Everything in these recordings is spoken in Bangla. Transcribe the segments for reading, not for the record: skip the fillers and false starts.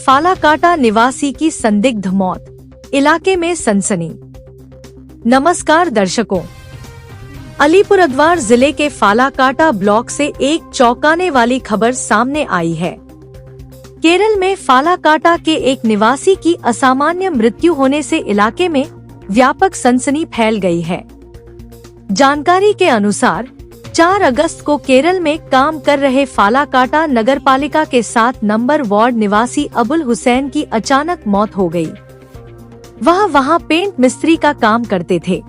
फालाकाटा निवासी की संदिग्ध मौत, इलाके में सनसनी। नमस्कार दर्शकों, अलीपुरद्वार जिले के फालाकाटा ब्लॉक से एक चौंकाने वाली खबर सामने आई है। केरल में फालाकाटा के एक निवासी की असामान्य मृत्यु होने से इलाके में व्यापक सनसनी फैल गई है। जानकारी के अनुसार 4 अगस्त को केरल में काम कर रहे फालाकाटा नगरपालिका के 7 नंबर वार्ड निवासी अबुल हुसैन की अचानक मौत हो गई। वह वहां पेंट मिस्त्री का काम करते थे।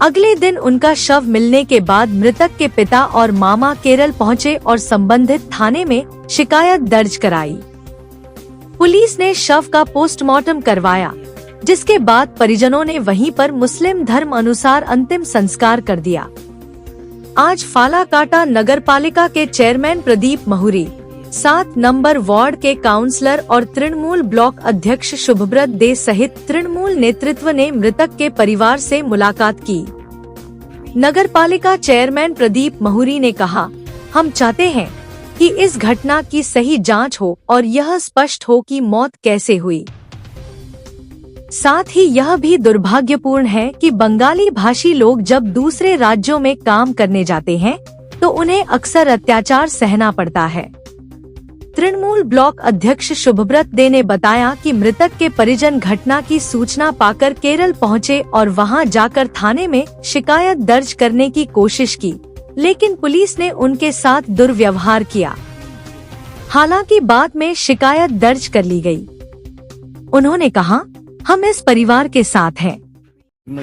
अगले दिन उनका शव मिलने के बाद मृतक के पिता और मामा केरल पहुंचे और संबंधित थाने में शिकायत दर्ज कराई। पुलिस ने शव का पोस्टमार्टम करवाया, जिसके बाद परिजनों ने वहीं पर मुस्लिम धर्म अनुसार अंतिम संस्कार कर दिया। आज फालाकाटा नगरपालिका के चेयरमैन प्रदीप महुरी, 7 नंबर वार्ड के काउंसलर और तृणमूल ब्लॉक अध्यक्ष शुभव्रत दे सहित तृणमूल नेतृत्व ने मृतक के परिवार से मुलाकात की। नगरपालिका चेयरमैन प्रदीप महुरी ने कहा, हम चाहते हैं कि इस घटना की सही जांच हो और यह स्पष्ट हो कि मौत कैसे हुई। साथ ही यह भी दुर्भाग्यपूर्ण है कि बंगाली भाषी लोग जब दूसरे राज्यों में काम करने जाते हैं तो उन्हें अक्सर अत्याचार सहना पड़ता है। तृणमूल ब्लॉक अध्यक्ष शुभव्रत दे ने बताया कि मृतक के परिजन घटना की सूचना पाकर केरल पहुंचे और वहां जाकर थाने में शिकायत दर्ज करने की कोशिश की, लेकिन पुलिस ने उनके साथ दुर्व्यवहार किया। हालांकि बाद में शिकायत दर्ज कर ली गई। उन्होंने कहा, हम इस परिवार के साथ हैं।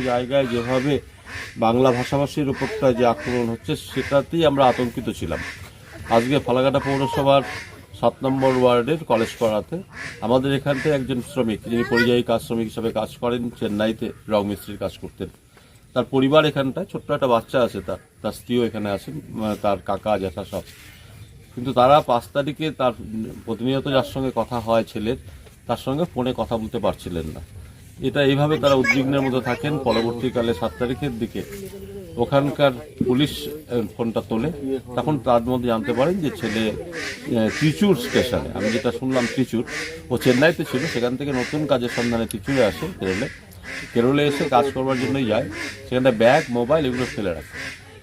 জায়গায় যেভাবে বাংলা ভাষাভাষীর উপরটা যে আক্রমণ হচ্ছে সেটাতেই আমরা আতঙ্কিত ছিলাম। আজকে ফালাকাটা পৌরসভার 7 নম্বর ওয়ার্ডের কলেজ পাড়াতে আমাদের এখান থেকে একজন শ্রমিক, যিনি পরিযায়ী কাজ শ্রমিক হিসেবে কাজ করেন, চেন্নাইতে রং মিস্ত্রির কাজ করতেন। তার পরিবার এখানটায়, ছোট্ট একটা বাচ্চা আছে, তার স্ত্রীও এখানে আছেন, তার কাকা জ্যাঠা সব। কিন্তু তারা 5 তারিখে তার প্রতিনিয়ত যার সঙ্গে কথা হয় ছেলের, তার সঙ্গে ফোনে কথা বলতে পারছিলেন না। এটা এইভাবে তারা উদ্বিগ্নের মধ্যে থাকেন। পরবর্তীকালে 7 তারিখের দিকে ওখানকার পুলিশ ফোনটা তোলে, তখন তার মধ্যে জানতে পারেন যে ছেলে ত্রিচুর স্টেশনে, আমি যেটা শুনলাম ত্রিচুর, ও চেন্নাইতে ছিল, সেখান থেকে নতুন কাজের সন্ধানে ত্রিচুরে আসে। কেরলে এসে কাজ করবার জন্যই যায়। সেখানে ব্যাগ, মোবাইল এগুলো ফেলে রাখে।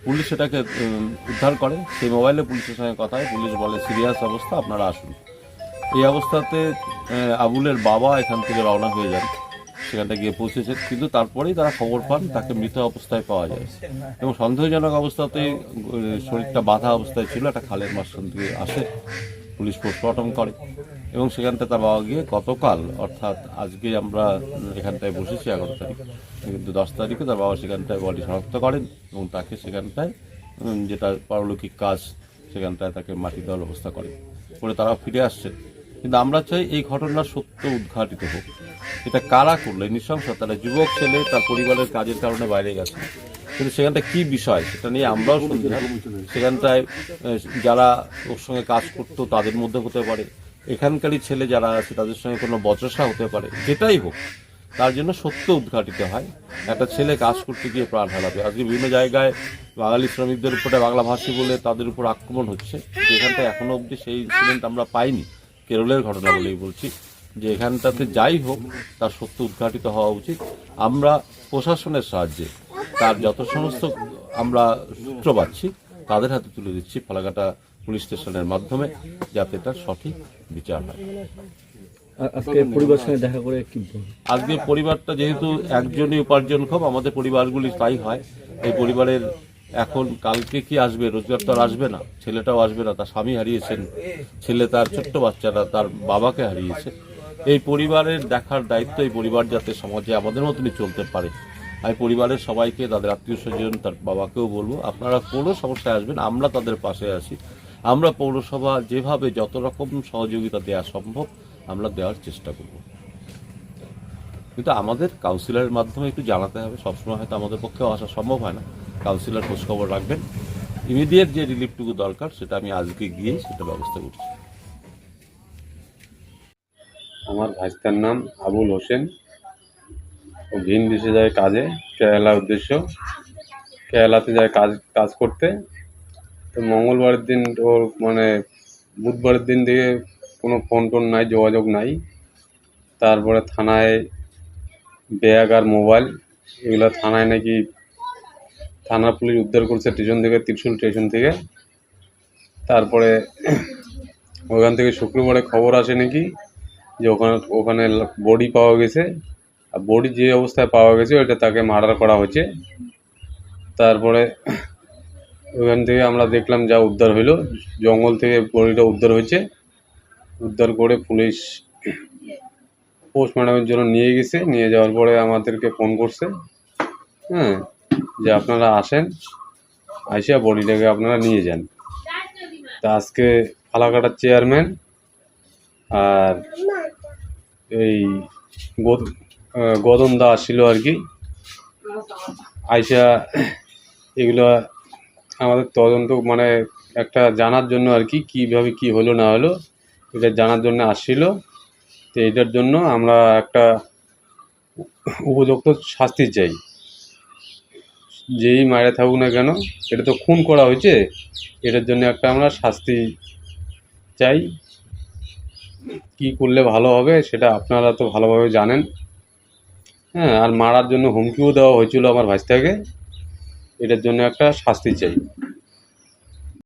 পুলিশ সেটাকে উদ্ধার করে। সেই মোবাইলে পুলিশের সঙ্গে কথা হয়। পুলিশ বলে সিরিয়াস অবস্থা, আপনারা আসুন। এই অবস্থাতে আবুলের বাবা এখান থেকে রওনা হয়ে যান, সেখানটা গিয়ে পৌঁছেছেন। কিন্তু তারপরেই তারা খবর পান তাকে মৃত অবস্থায় পাওয়া যায় এবং সন্দেহজনক অবস্থাতেই শরীরটা বাঁধা অবস্থায় ছিল। একটা খালের মাঝখান থেকে আসে, পুলিশ পোস্টমর্টম করে এবং সেখানটা তার বাবা গিয়ে গতকাল, অর্থাৎ আজকে আমরা এখানটায় বসেছি 11 তারিখ, কিন্তু 10 তারিখে তার বাবা সেখানটায় বডি শনাক্ত করেন এবং তাকে সেখানটায়, যেটা পারলৌকিক কাজ, সেখানটায় তাকে মাটি দেওয়ার ব্যবস্থা করে তারা ফিরে আসছে। কিন্তু আমরা চাই এই ঘটনার সত্য উদ্ঘাটিত হোক। এটা কারা করলো? নৃশংসতা। যুবক ছেলে তার পরিবারের কাজের কারণে বাইরে গেছে, কিন্তু সেখানটা কি বিষয় সেটা নিয়ে আমরাও শুনতে। সেখানটায় যারা ওর সঙ্গে কাজ করতো তাদের মধ্যে হতে পারে, এখানকারই ছেলে যারা আছে তাদের সঙ্গে কোনো বচসা হতে পারে। যেটাই হোক, তার জন্য সত্য উদ্ঘাটিত হয়। একটা ছেলে কাজ করতে গিয়ে প্রাণ হারাবে। আজকে বিভিন্ন জায়গায় বাঙালি শ্রমিকদের উপরে বাংলাভাষী বলে তাদের উপর আক্রমণ হচ্ছে, যেখানটায় এখনো অবধি সেই ইনসিডেন্ট আমরা পাইনি। কেরলের ঘটনা বলেই বলছি যে এখানটাতে যাই হোক তার সত্য উদ্ঘাটিত হওয়া উচিত। আমরা প্রশাসনের সাহায্যে তার যত সমস্ত আমরা সূত্র পাচ্ছি তাদের হাতে তুলে দিচ্ছি ফালাকাটা পুলিশ স্টেশনের মাধ্যমে, যাতে তার সঠিক বিচার হয়। আজকে পরিবারের সঙ্গে দেখা করে কি আজকে পরিবারটা যেহেতু একজনই উপার্জনক্ষম, আমাদের পরিবারগুলি তাই হয়। এই পরিবারের এখন কালকে কি আসবে, রোজগার তো আর আসবে না, ছেলেটাও আসবে না, তার স্বামী হারিয়েছেন, ছেলে তার ছোট্ট বাচ্চারা তার বাবাকে হারিয়েছে। এই পরিবারের দেখার দায়িত্ব, এই পরিবার যাতে সমাজে আমাদের মতনই চলতে পারে। আমি পরিবারের সবাইকে, তাদের আত্মীয় স্বজন, তার বাবাকেও বলবো, আপনারা কোনো সমস্যায় আসবেন, আমরা তাদের পাশে আছি। আমরা পৌরসভা যেভাবে যত রকম সহযোগিতা দেওয়া সম্ভব আমরা দেওয়ার চেষ্টা করব। কিন্তু আমাদের কাউন্সিলরের মাধ্যমে একটু জানাতে হবে। সবসময় হয়তো আমাদের পক্ষেও আসা সম্ভব হয় না। কাউন্সিলর খোঁজখবর রাখবেন। ইমিডিয়েট যে রিলিফটুকু দরকার সেটা আমি আজকে গিয়ে সেটা ব্যবস্থা করছি। আমার ভাইস্তার নাম আবুল হোসেন। ও ভিন দেশে যায় কাজে, কেরালার উদ্দেশ্য। কেরালাতে যায় কাজ করতে। তো মঙ্গলবারের দিন ওর বুধবারের দিন থেকে কোনো ফোন টোন নাই, যোগাযোগ নাই। তারপরে থানায় ব্যাগ আর মোবাইল এগুলো থানায় নাকি থানার পুলিশ উদ্ধার করছে স্টেশন থেকে, ত্রিশুল স্টেশন থেকে। তারপরে ওখান থেকে শুক্রবারে খবর আসে নাকি যে ওখানে বডি পাওয়া গেছে, আর বডি যে অবস্থায় পাওয়া গেছে ওইটা তাকে মার্ডার করা হয়েছে। তারপরে ওখান থেকে আমরা দেখলাম যা উদ্ধার হইলো, জঙ্গল থেকে বডিটা উদ্ধার হয়েছে। উদ্ধার করে পুলিশ পোস্টমর্টমের জন্য নিয়ে গেছে। নিয়ে যাওয়ার পরে আমাদেরকে ফোন করছে, হ্যাঁ, যে আপনারা আসেন, আইসা বডিটাকে আপনারা নিয়ে যান। তা আজকে ফালাকাটার চেয়ারম্যান আর এই গদন দা আসছিল আর কি, আইসা এগুলো আমাদের তদন্ত মানে একটা জানার জন্য আর কি, কীভাবে কী হলো না হলো এটা জানার জন্য আসছিল। তো এটার জন্য আমরা একটা উপযুক্ত শাস্তি চাই, যেই মারে থাকুক না কেন, এটা তো খুন করা হয়েছে, এটার জন্য একটা আমরা শাস্তি চাই। কি করলে ভালো হবে সেটা আপনারা তো ভালোভাবে জানেন, হ্যাঁ। আর মারার জন্য হুমকিও দেওয়া হয়েছিল আমার ভাইস্তাকে, এটার জন্য একটা শাস্তি চাই।